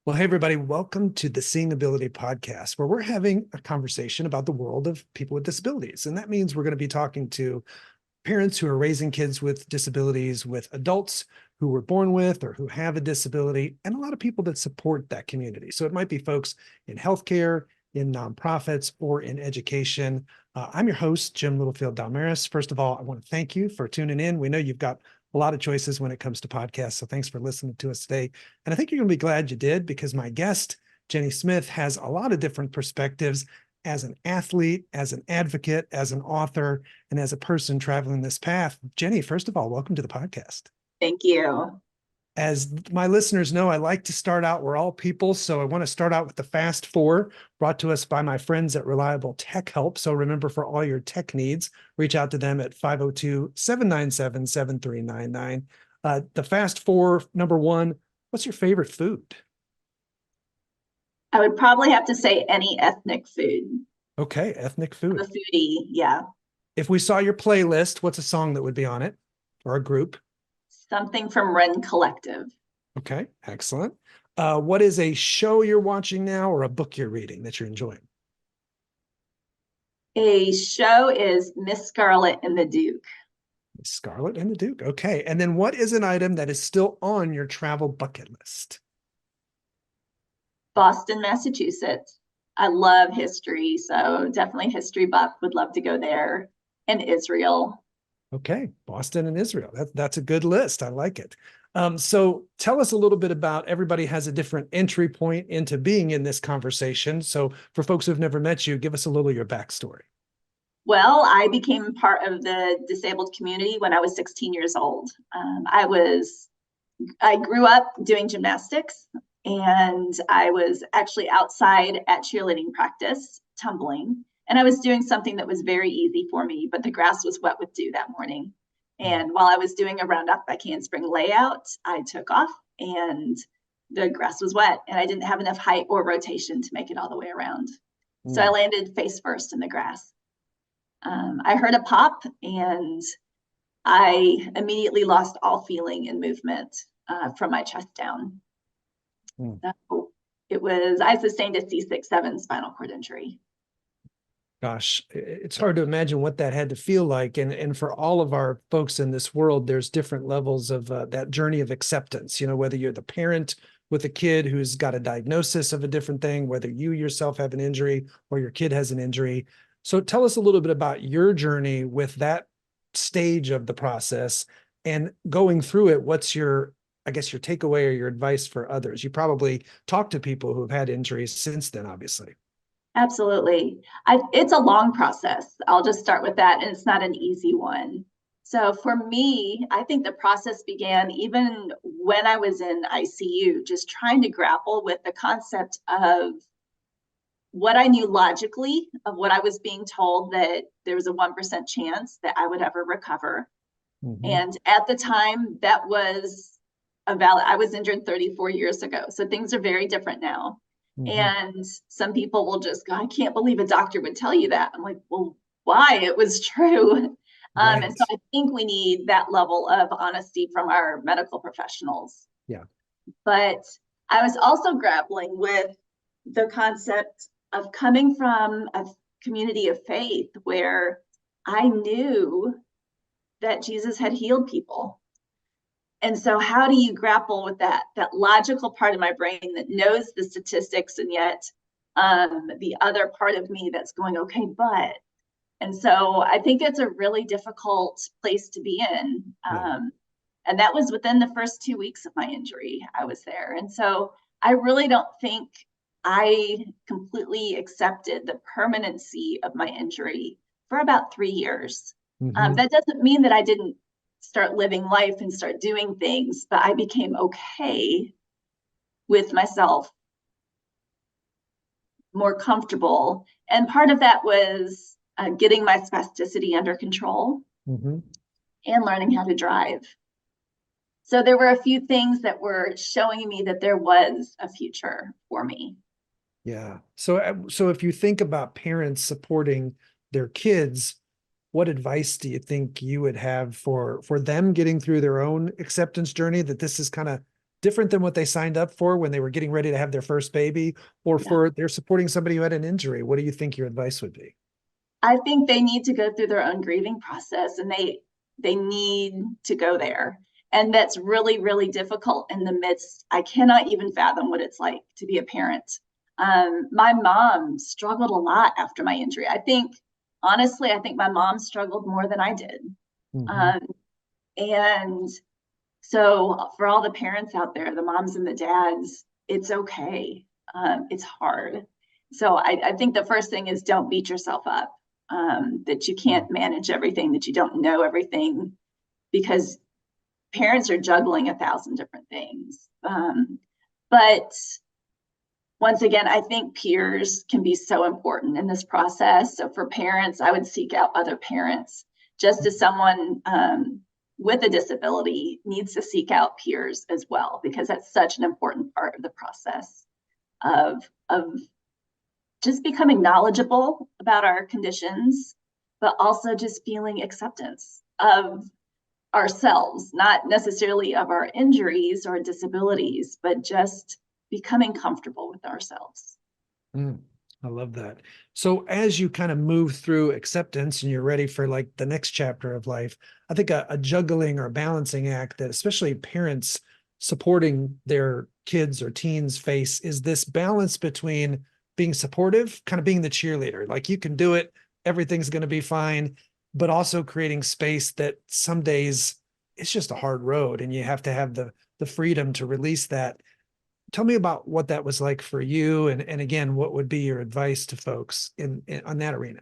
Well, hey, everybody, welcome to the Seeing Ability podcast, where we're having a conversation about the world of people with disabilities. And that means we're going to be talking to parents who are raising kids with disabilities, with adults who were born with or who have a disability, and a lot of people that support that community. So it might be folks in healthcare, in nonprofits, or in education. I'm your host, Jim Littlefield-Dalmaris. First of all, I want to thank you for tuning in. We know you've got a lot of choices when it comes to podcasts. So thanks for listening to us today. And I think you're going to be glad you did, because my guest, Jenny Smith, has a lot of different perspectives as an athlete, as an advocate, as an author, and as a person traveling this path. Jenny, first of all, welcome to the podcast. Thank you. As my listeners know, I like to start out, we're all people. So I want to start out with the fast four brought to us by my friends at Reliable Tech Help. So remember, for all your tech needs, reach out to them at 502-797-7399. The fast four, number one, what's your favorite food? I would probably have to say any ethnic food. Okay, ethnic I'm food. a foodie, yeah. If we saw your playlist, what's a song that would be on it, or a group? Something from Ren Collective. Okay, excellent. What is a show you're watching now, or a book you're reading that you're enjoying? A show is Miss Scarlet and the Duke. Scarlet and the Duke. Okay. And then what is an item that is still on your travel bucket list? Boston, Massachusetts. I love history, so definitely history buff. Would love to go there. And Israel. Okay, Boston and Israel. That's a good list. I like it. So tell us a little bit about, everybody has a different entry point into being in this conversation. So for folks who've never met you, give us a little of your backstory. Well, I became part of the disabled community when I was 16 years old. I grew up doing gymnastics, and I was actually outside at cheerleading practice, tumbling, and I was doing something that was very easy for me, but the grass was wet with dew that morning. And while I was doing a roundup back handspring layout, I took off and the grass was wet, and I didn't have enough height or rotation to make it all the way around. So I landed face first in the grass. I heard a pop, and I immediately lost all feeling and movement from my chest down. So I sustained a C6-7 spinal cord injury. Gosh, it's hard to imagine what that had to feel like. And for all of our folks in this world, there's different levels of that journey of acceptance. You know, whether you're the parent with a kid who's got a diagnosis of a different thing, whether you yourself have an injury or your kid has an injury. So tell us a little bit about your journey with that stage of the process and going through it. What's your, I guess, your takeaway or your advice for others? You probably talk to people who've had injuries since then, obviously. Absolutely. It's a long process. I'll just start with that. And it's not an easy one. So for me, I think the process began even when I was in ICU, just trying to grapple with the concept of what I knew logically of what I was being told, that there was a 1% chance that I would ever recover. And at the time, that was I was injured 34 years ago. So things are very different now. And some people will just go, I can't believe a doctor would tell you that. I'm like, well, why? It was true. Right. And so I think we need that level of honesty from our medical professionals. Yeah. But I was also grappling with the concept of coming from a community of faith where I knew that Jesus had healed people. And so how do you grapple with that logical part of my brain that knows the statistics, and yet the other part of me that's going, okay, but. And so I think it's a really difficult place to be in. And that was within the first 2 weeks of my injury, I was there. And so I really don't think I completely accepted the permanency of my injury for about 3 years. That doesn't mean that I didn't start living life and start doing things, but I became okay with myself, more comfortable. And part of that was getting my spasticity under control and learning how to drive. So there were a few things that were showing me that there was a future for me. Yeah. So if you think about parents supporting their kids, what advice do you think you would have for them getting through their own acceptance journey, that this is kind of different than what they signed up for when they were getting ready to have their first baby, or Yeah. for they're supporting somebody who had an injury. What do you think your advice would be? I think they need to go through their own grieving process, and they need to go there. And that's really, really difficult in the midst. I cannot even fathom what it's like to be a parent. My mom struggled a lot after my injury. Honestly, I think my mom struggled more than I did. Mm-hmm. Um, and so for all the parents out there, the moms and the dads, it's okay. It's hard. So I think the first thing is don't beat yourself up, that you can't manage everything, that you don't know everything, because parents are juggling 1,000 different things. But once again, I think peers can be so important in this process. So for parents, I would seek out other parents, just as someone with a disability needs to seek out peers as well, because that's such an important part of the process of just becoming knowledgeable about our conditions, but also just feeling acceptance of ourselves, not necessarily of our injuries or disabilities, but just becoming comfortable with ourselves. Mm, I love that. So as you kind of move through acceptance and you're ready for like the next chapter of life, I think a juggling or balancing act that especially parents supporting their kids or teens face is this balance between being supportive, kind of being the cheerleader, like you can do it, everything's going to be fine, but also creating space that some days it's just a hard road and you have to have the freedom to release that. Tell me about what that was like for you, and again, what would be your advice to folks in on that arena?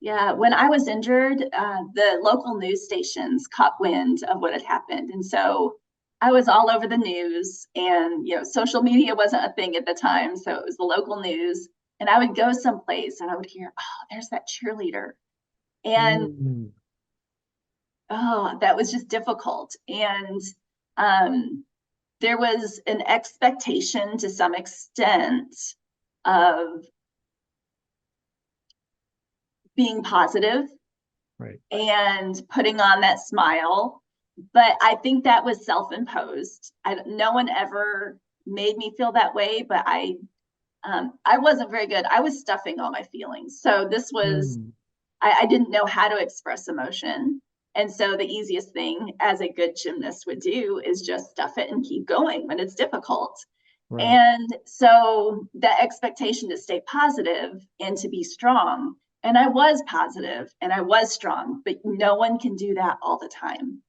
Yeah, when I was injured, the local news stations caught wind of what had happened. And so I was all over the news, and social media wasn't a thing at the time. So it was the local news. And I would go someplace and I would hear, oh, there's that cheerleader. And Mm, oh, that was just difficult. And um, there was an expectation to some extent of being positive right. and putting on that smile. But I think that was self-imposed. No one ever made me feel that way, but I wasn't very good. I was stuffing all my feelings. So this was, Mm, I didn't know how to express emotion. And so the easiest thing as a good gymnast would do is just stuff it and keep going when it's difficult. right. And so the expectation to stay positive and to be strong. And I was positive and I was strong, but no one can do that all the time.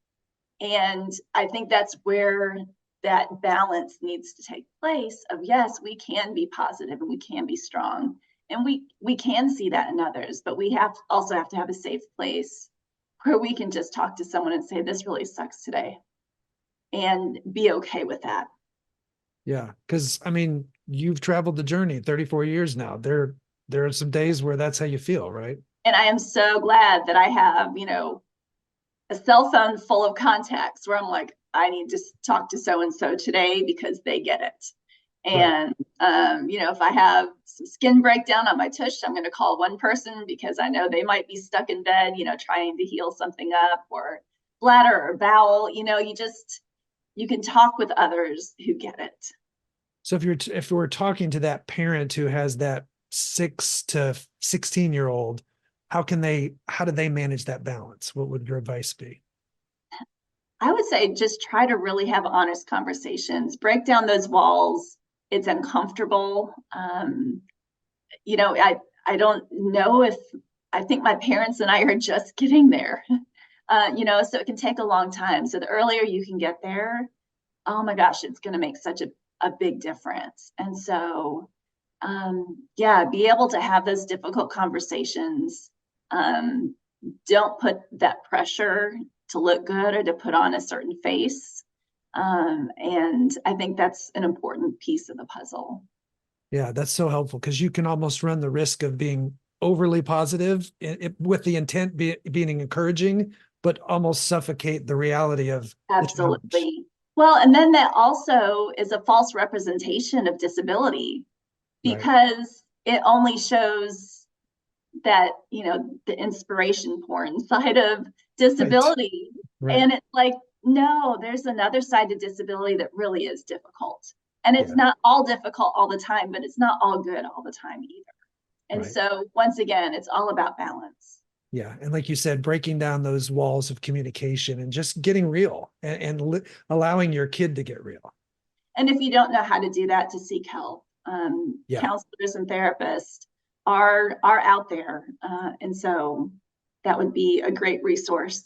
And I think that's where that balance needs to take place of, yes, we can be positive and we can be strong. And we can see that in others, but we also have to have a safe place where we can just talk to someone and say, this really sucks today, and be okay with that. Yeah, because I mean, you've traveled the journey 34 years now. There are some days where that's how you feel, right? And I am so glad that I have, a cell phone full of contacts where I'm like, I need to talk to so and so today because they get it. Right. And if I have some skin breakdown on my tush, I'm going to call one person because I know they might be stuck in bed, trying to heal something up, or bladder or bowel. You can talk with others who get it. So if we're talking to that parent who has that 6 to 16-year-old, how do they manage that balance? What would your advice be? I would say just try to really have honest conversations, break down those walls. It's uncomfortable. I don't know if I think my parents and I are just getting there. So it can take a long time. So the earlier you can get there, oh my gosh, it's going to make such a big difference. And so, yeah, be able to have those difficult conversations. Um, don't put that pressure to look good or to put on a certain face. And I think that's an important piece of the puzzle. Yeah, that's so helpful because you can almost run the risk of being overly positive with the intent being encouraging, but almost suffocate the reality of the challenge. Absolutely. Well, and then that also is a false representation of disability, Right. because it only shows that, the inspiration porn side of Right. disability. Right. And it's like, No, there's another side to disability that really is difficult. And it's Yeah, not all difficult all the time, but it's not all good all the time either. And right. so once again, it's all about balance. Yeah. And like you said, breaking down those walls of communication and just getting real and allowing your kid to get real. And if you don't know how to do that, to seek help. Yeah. Counselors and therapists are out there. And so that would be a great resource.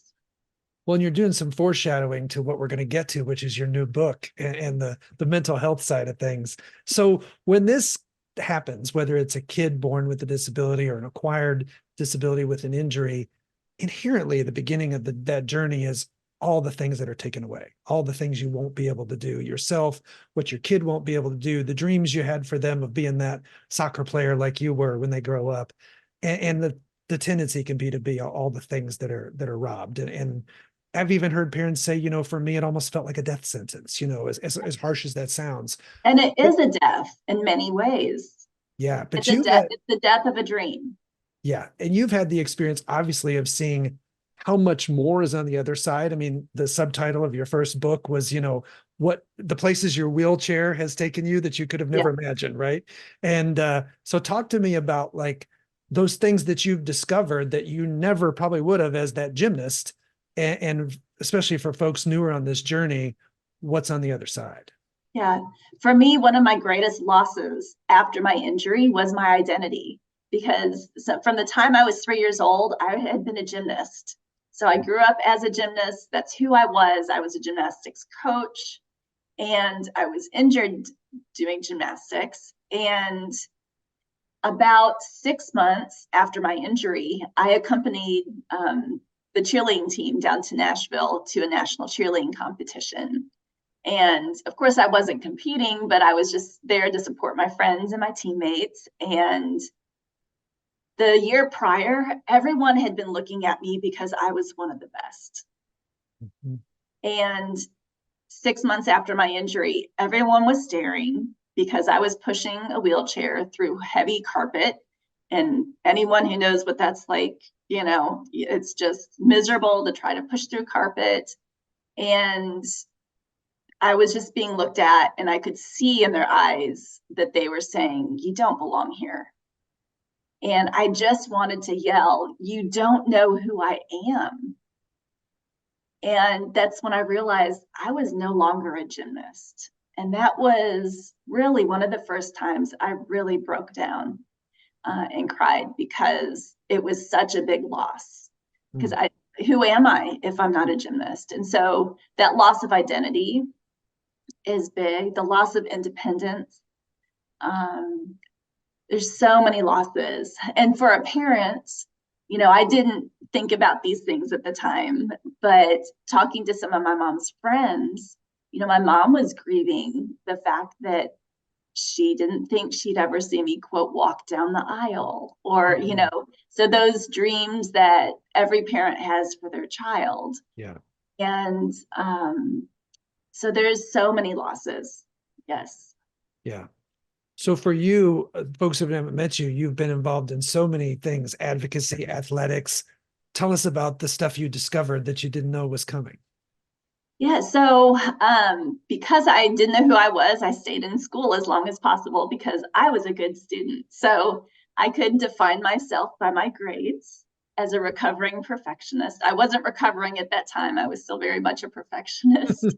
Well, and you're doing some foreshadowing to what we're going to get to, which is your new book and the mental health side of things. So when this happens, whether it's a kid born with a disability or an acquired disability with an injury, inherently the beginning of that journey is all the things that are taken away, all the things you won't be able to do yourself, what your kid won't be able to do, the dreams you had for them of being that soccer player like you were when they grow up, and the tendency can be to be all the things that are robbed. And I've even heard parents say, for me, it almost felt like a death sentence, as harsh as that sounds. And it But is a death in many ways. yeah, but It's a you've death, had, it's the death of a dream. yeah, and you've had the experience, obviously, of seeing how much more is on the other side. I mean, the subtitle of your first book was, what the places your wheelchair has taken you that you could have Yeah. never imagined, right? And so talk to me about like those things that you've discovered that you never probably would have as that gymnast, and especially for folks newer on this journey, what's on the other side? Yeah. For me, one of my greatest losses after my injury was my identity, because from the time I was 3 years old, I had been a gymnast. So I grew up as a gymnast. That's who I was. I was a gymnastics coach, and I was injured doing gymnastics. And about 6 months after my injury, I accompanied the cheerleading team down to Nashville to a national cheerleading competition. And of course, I wasn't competing, but I was just there to support my friends and my teammates. And the year prior, everyone had been looking at me because I was one of the best. Mhm. And 6 months after my injury, everyone was staring because I was pushing a wheelchair through heavy carpet. And anyone who knows what that's like, it's just miserable to try to push through carpet. And I was just being looked at, and I could see in their eyes that they were saying, "You don't belong here." And I just wanted to yell, "You don't know who I am." And that's when I realized I was no longer a gymnast. And that was really one of the first times I really broke down and cried, because it was such a big loss. Because Mm. who am I if I'm not a gymnast? And so that loss of identity is big. The loss of independence. Um, there's so many losses. And for a parent, I didn't think about these things at the time, but talking to some of my mom's friends, my mom was grieving the fact that she didn't think she'd ever see me, quote, walk down the aisle, or, Mhm. so those dreams that every parent has for their child. Yeah. And so there's so many losses. Yes. Yeah. So for you, folks who haven't met you, you've been involved in so many things, advocacy, athletics. Tell us about the stuff you discovered that you didn't know was coming. Yeah, so because I didn't know who I was, I stayed in school as long as possible because I was a good student. So I could define myself by my grades as a recovering perfectionist. I wasn't recovering at that time. I was still very much a perfectionist.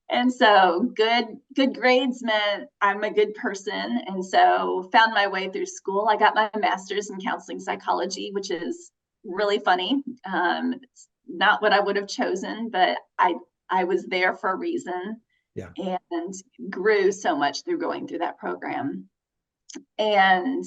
And so good grades meant I'm a good person. And so found my way through school. I got my master's in counseling psychology, which is really funny. It's not what I would have chosen, but I was there for a reason, Yeah. and grew so much through going through that program. And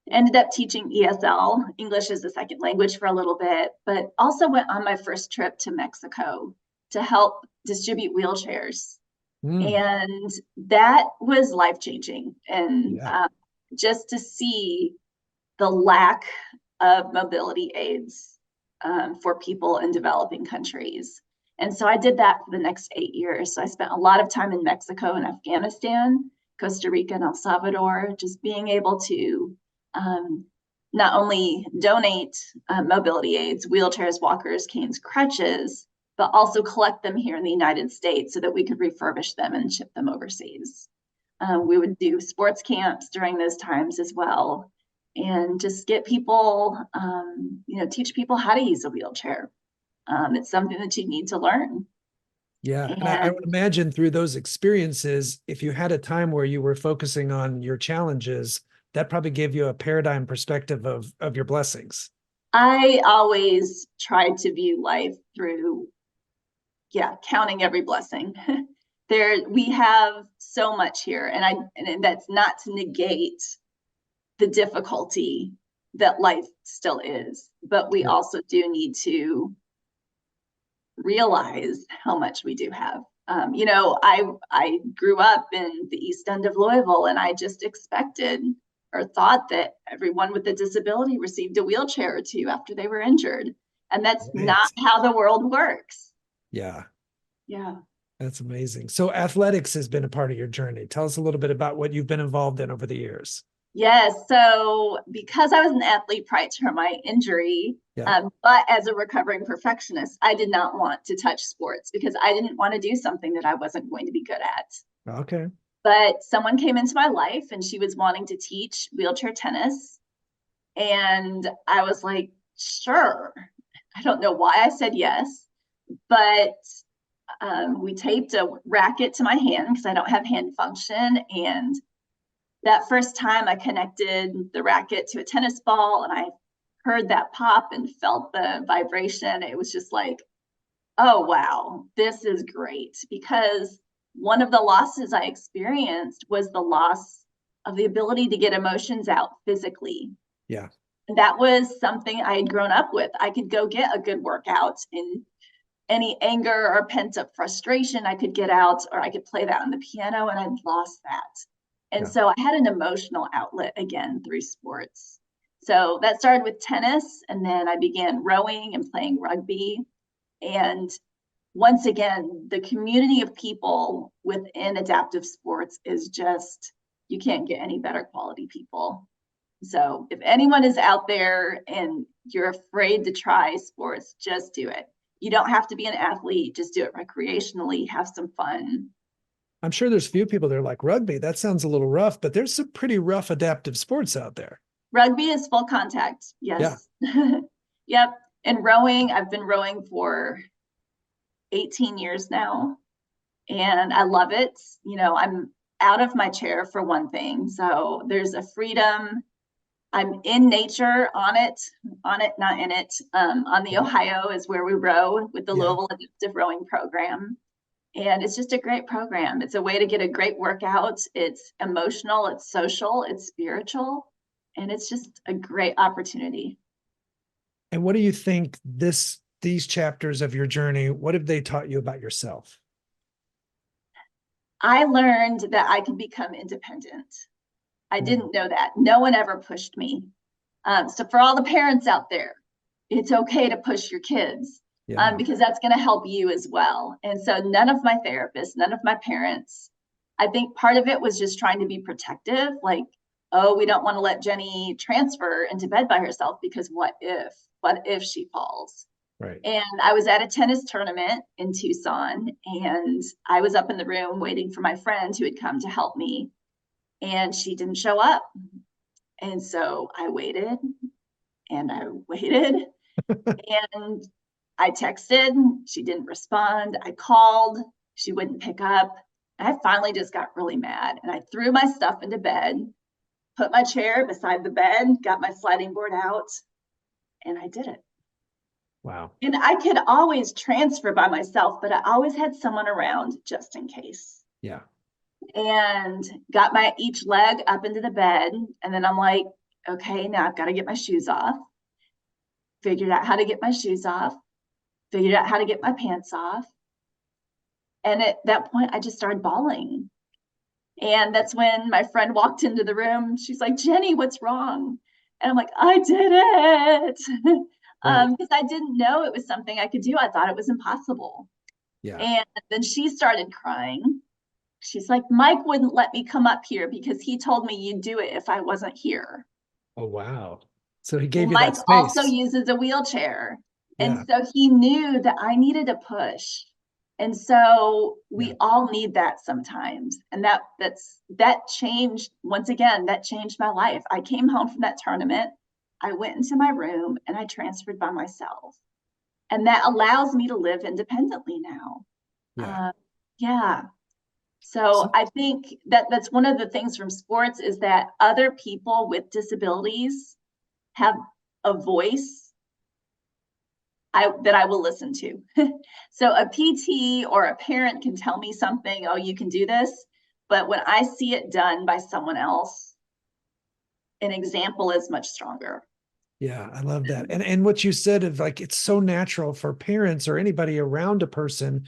ended up teaching ESL, English as a second language, for a little bit, but also went on my first trip to Mexico to help distribute wheelchairs. Mm, And that was life changing. And yeah. just to see the lack of mobility aids for people in developing countries. And so I did that for the next 8 years. So I spent a lot of time in Mexico and Afghanistan, Costa Rica, and El Salvador, just being able to um, not only donate mobility aids, wheelchairs, walkers, canes, crutches, but also collect them here in the United States so that we could refurbish them and ship them overseas. We would do sports camps during those times as well, and just get people, teach people how to use a wheelchair. It's something that you need to learn. Yeah. And I And would imagine through those experiences, if you had a time where you were focusing on your challenges, that probably gave you a paradigm perspective of your blessings. I always tried to view life through, counting every blessing. We have so much here, and that's not to negate the difficulty that life still is, but we Sure. also do need to realize how much we do have. I grew up in the East End of Louisville, and I just expected or thought that everyone with a disability received a wheelchair or two after they were injured. And that's not Right. how the world works. Yeah. Yeah. That's amazing. So athletics has been a part of your journey. Tell us a little bit about what you've been involved in over the years. Yes. So because I was an athlete prior to my injury, Yeah. but as a recovering perfectionist, I did not want to touch sports because I didn't want to do something that I wasn't going to be good at. Okay. But someone came into my life and she was wanting to teach wheelchair tennis. And I was like, sure. I don't know why I said yes, but we taped a racket to my hand because I don't have hand function. And that first time I connected the racket to a tennis ball and I heard that pop and felt the vibration, it was just like, oh, wow, this is great. Because one of the losses I experienced was the loss of the ability to get emotions out physically. Yeah. And that was something I had grown up with. I could go get a good workout in any anger or pent up frustration I could get out, or I could play that on the piano, and I'd lost that. And Yeah. so I had an emotional outlet again through sports. So that started with tennis, and then I began rowing and playing rugby. And once again, the community of people within adaptive sports is just, you can't get any better quality people. So if anyone is out there and you're afraid to try sports, just do it. You don't have to be an athlete, just do it recreationally, have some fun. I'm sure there's few people that are like rugby. That sounds a little rough, but there's some pretty rough adaptive sports out there. Rugby is full contact. Yeah. Yes. Yep. And rowing, I've been rowing for 18 years now, and I love it. I'm out of my chair for one thing. So there's a freedom. I'm in nature on it, not in it. On the Ohio is where we row with the Yeah. Louisville Adaptive Rowing Program. And it's just a great program. It's a way to get a great workout. It's emotional, it's social, it's spiritual, and it's just a great opportunity. And what do you think these chapters of your journey, what have they taught you about yourself? I learned that I could become independent. I Mm. didn't know that. No one ever pushed me. So for all the parents out there, it's okay to push your kids, Yeah. because that's going to help you as well. And so none of my therapists, none of my parents, I think part of it was just trying to be protective. Like, oh, we don't want to let Jenny transfer into bed by herself because what if she falls? Right. And I was at a tennis tournament in Tucson, and I was up in the room waiting for my friend who had come to help me, and she didn't show up. And so I waited and I waited and I texted. She didn't respond. I called. She wouldn't pick up. And I finally just got really mad and I threw my stuff into bed, put my chair beside the bed, got my sliding board out, and I did it. Wow. And I could always transfer by myself, but I always had someone around just in case. Yeah. And got my each leg up into the bed. And then I'm like, okay, now I've got to get my shoes off. Figured out how to get my shoes off, figured out how to get my pants off. And at that point, I just started bawling. And that's when my friend walked into the room. She's like, Jenny, what's wrong? And I'm like, I did it. Right. Because I didn't know it was something I could do. I thought it was impossible. Yeah. And then she started crying. She's like, Mike wouldn't let me come up here because he told me you'd do it if I wasn't here. Oh, wow. So he Well, gave you that Mike also space. uses a wheelchair. And Yeah. so he knew that I needed a push. And so Yeah. we all need that sometimes. And that changed, once again, that changed my life. I came home from that tournament. I went into my room and I transferred by myself. And that allows me to live independently now. Yeah. Uh, yeah. So I think that that's one of the things from sports is that other people with disabilities have a voice that I will listen to. So a PT or a parent can tell me something, oh, you can do this. But when I see it done by someone else, an example is much stronger. Yeah, I love that. And what you said of like it's so natural for parents or anybody around a person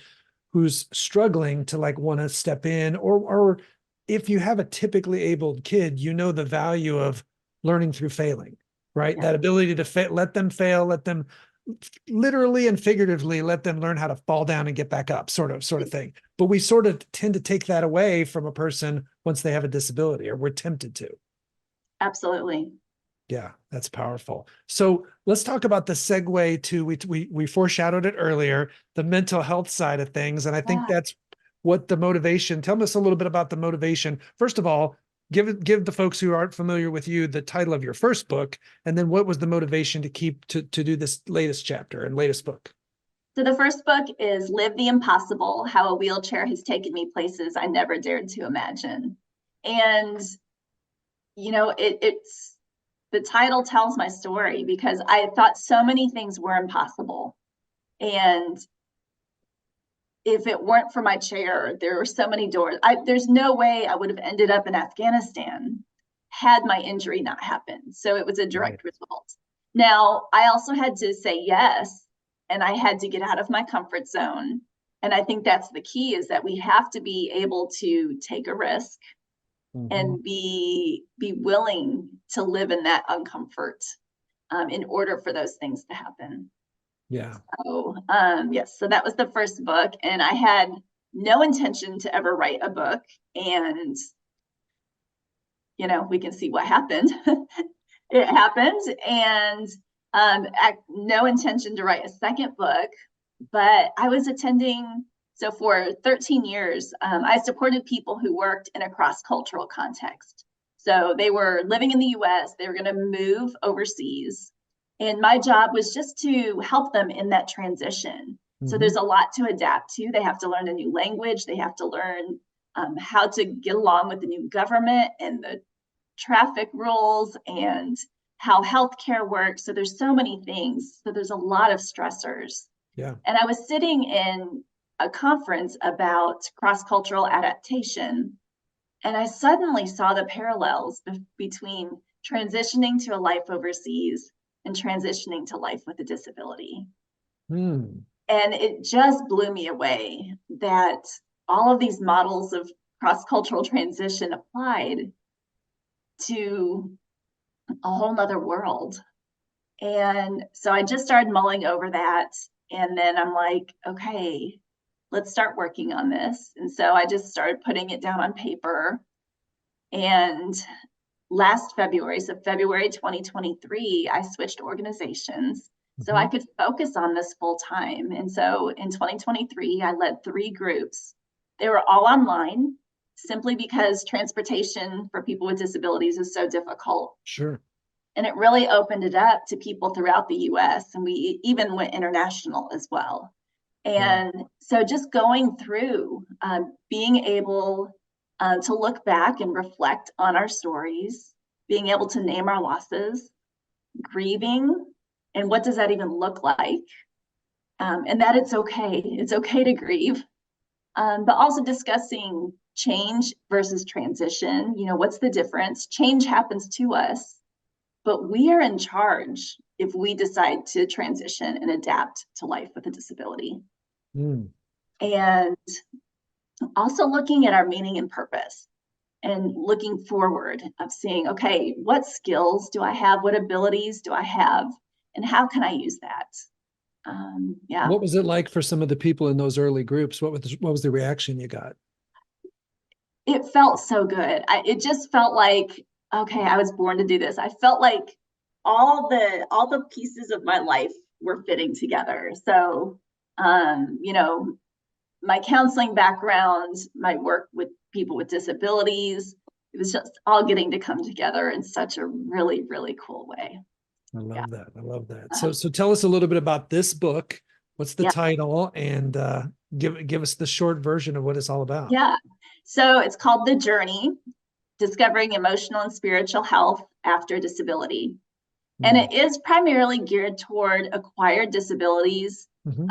who's struggling to like want to step in, or if you have a typically abled kid, you know the value of learning through failing, right? Yeah, That ability to let them fail, let them literally and figuratively let them learn how to fall down and get back up, sort of thing. But we sort of tend to take that away from a person once they have a disability, or we're tempted to. absolutely. Yeah, that's powerful. So let's talk about the segue to we foreshadowed it earlier, the mental health side of things, and I think Yeah. that's what the motivation. Tell us a little bit about the motivation. First of all, give the folks who aren't familiar with you the title of your first book, and then what was the motivation to keep to do this latest chapter and latest book? So the first book is Live the Impossible: How a Wheelchair Has Taken Me Places I Never Dared to Imagine. And it's the title tells my story because I thought so many things were impossible. And if it weren't for my chair, there were so many doors. There's no way I would have ended up in Afghanistan had my injury not happened. So it was a Right. direct result. Now, I also had to say yes, and I had to get out of my comfort zone. And I think that's the key, is that we have to be able to take a risk Mhm. and be willing to live in that uncomfort in order for those things to happen. Yeah. So yes, so that was the first book, and I had no intention to ever write a book. And we can see what happened. It happened, and no intention to write a second book. But I was attending. So for 13 years, I supported people who worked in a cross-cultural context. So they were living in the US, they were going to move overseas. And my job was just to help them in that transition. So Mhm. there's a lot to adapt to. They have to learn a new language, they have to learn how to get along with the new government and the traffic rules and how healthcare works. So there's so many things. So there's a lot of stressors. Yeah. And I was sitting in a conference about cross-cultural adaptation, and I suddenly saw the parallels between transitioning to a life overseas and transitioning to life with a disability. Hmm. And it just blew me away that all of these models of cross-cultural transition applied to a whole nother world. And so I just started mulling over that. And then I'm like, okay, let's start working on this. And so I just started putting it down on paper. And last February, so February 2023, I switched organizations so I Mhm. could focus on this full time. And so in 2023, I led 3 groups. They were all online simply because transportation for people with disabilities is so difficult. Sure. And it really opened it up to people throughout the US. And we even went international as well. Yeah. And so just going through being able to look back and reflect on our stories, being able to name our losses, grieving, and what does that even look like? And that it's okay. It's okay to grieve, but also discussing change versus transition. What's the difference? Change happens to us, but we are in charge if we decide to transition and adapt to life with a disability. Mm. And also looking at our meaning and purpose and looking forward of seeing, okay, what skills do I have? What abilities do I have? And how can I use that? Yeah, What was it like for some of the people in those early groups? What was the reaction you got? it felt so good. It just felt like, okay, I was born to do this. I felt like all the pieces of my life were fitting together. So, you know, my counseling background, my work with people with disabilities, it was just all getting to come together in such a really, really cool way. I Yeah. love that. I love that. So tell us a little bit about this book. What's the Yeah. title? And give us the short version of what it's all about. Yeah. So it's called The Journey: Discovering Emotional and Spiritual Health After Disability. And it is primarily geared toward acquired disabilities. Mm-hmm.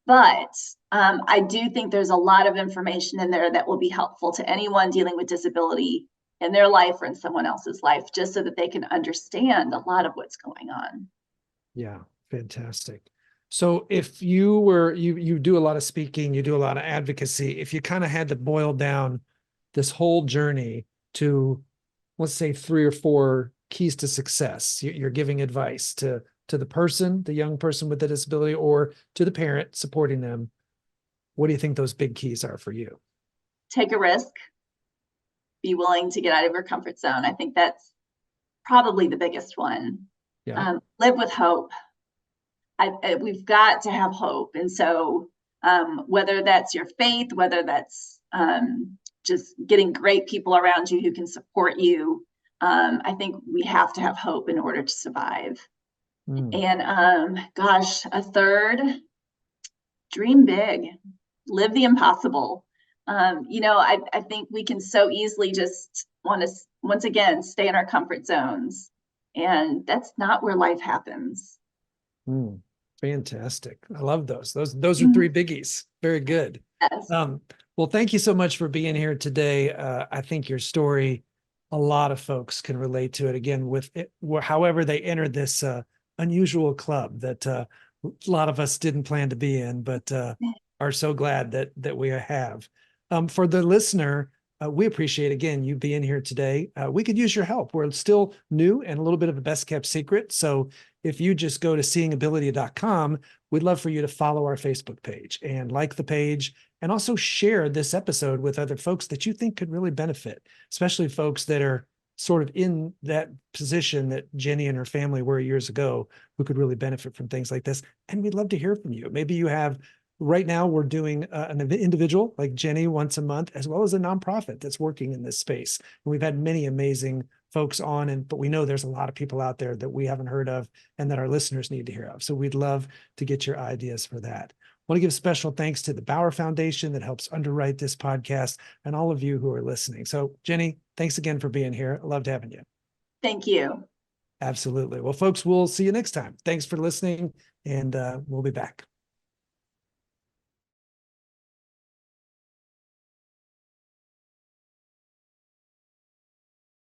But I do think there's a lot of information in there that will be helpful to anyone dealing with disability in their life or in someone else's life, just so that they can understand a lot of what's going on. Yeah, fantastic. So if you were, you do a lot of speaking, you do a lot of advocacy, if you kind of had to boil down this whole journey to, let's say, 3 or 4 keys to success, you're giving advice to the person, the young person with the disability, or to the parent supporting them. What do you think those big keys are for you? Take a risk, be willing to get out of your comfort zone. I think that's probably the biggest one. Yeah. Live with hope. We've got to have hope. And so whether that's your faith, whether that's just getting great people around you who can support you, I think we have to have hope in order to survive. And gosh, a third, dream big, live the impossible. You know, I think we can so easily just want to, once again, stay in our comfort zones. And that's not where life happens. Fantastic. I love those. Those are 3 biggies. Very good. Yes. Well, thank you so much for being here today. I think your story, a lot of folks can relate to it, again, with it, however they entered this unusual club that a lot of us didn't plan to be in, but are so glad that we have. For the listener, we appreciate, again, you being here today. We could use your help. We're still new and a little bit of a best kept secret. So if you just go to seeingability.com, we'd love for you to follow our Facebook page and like the page, and also share this episode with other folks that you think could really benefit, especially folks that are sort of in that position that Jenny and her family were years ago, who could really benefit from things like this. And we'd love to hear from you. Maybe you have, right now we're doing an individual like Jenny once a month, as well as a nonprofit that's working in this space. And we've had many amazing folks on, but we know there's a lot of people out there that we haven't heard of and that our listeners need to hear of. So we'd love to get your ideas for that. I want to give special thanks to the Bauer Foundation that helps underwrite this podcast, and all of you who are listening. So Jenny, thanks again for being here. I loved having you. Thank you. Absolutely. Well, folks, we'll see you next time. Thanks for listening, and we'll be back.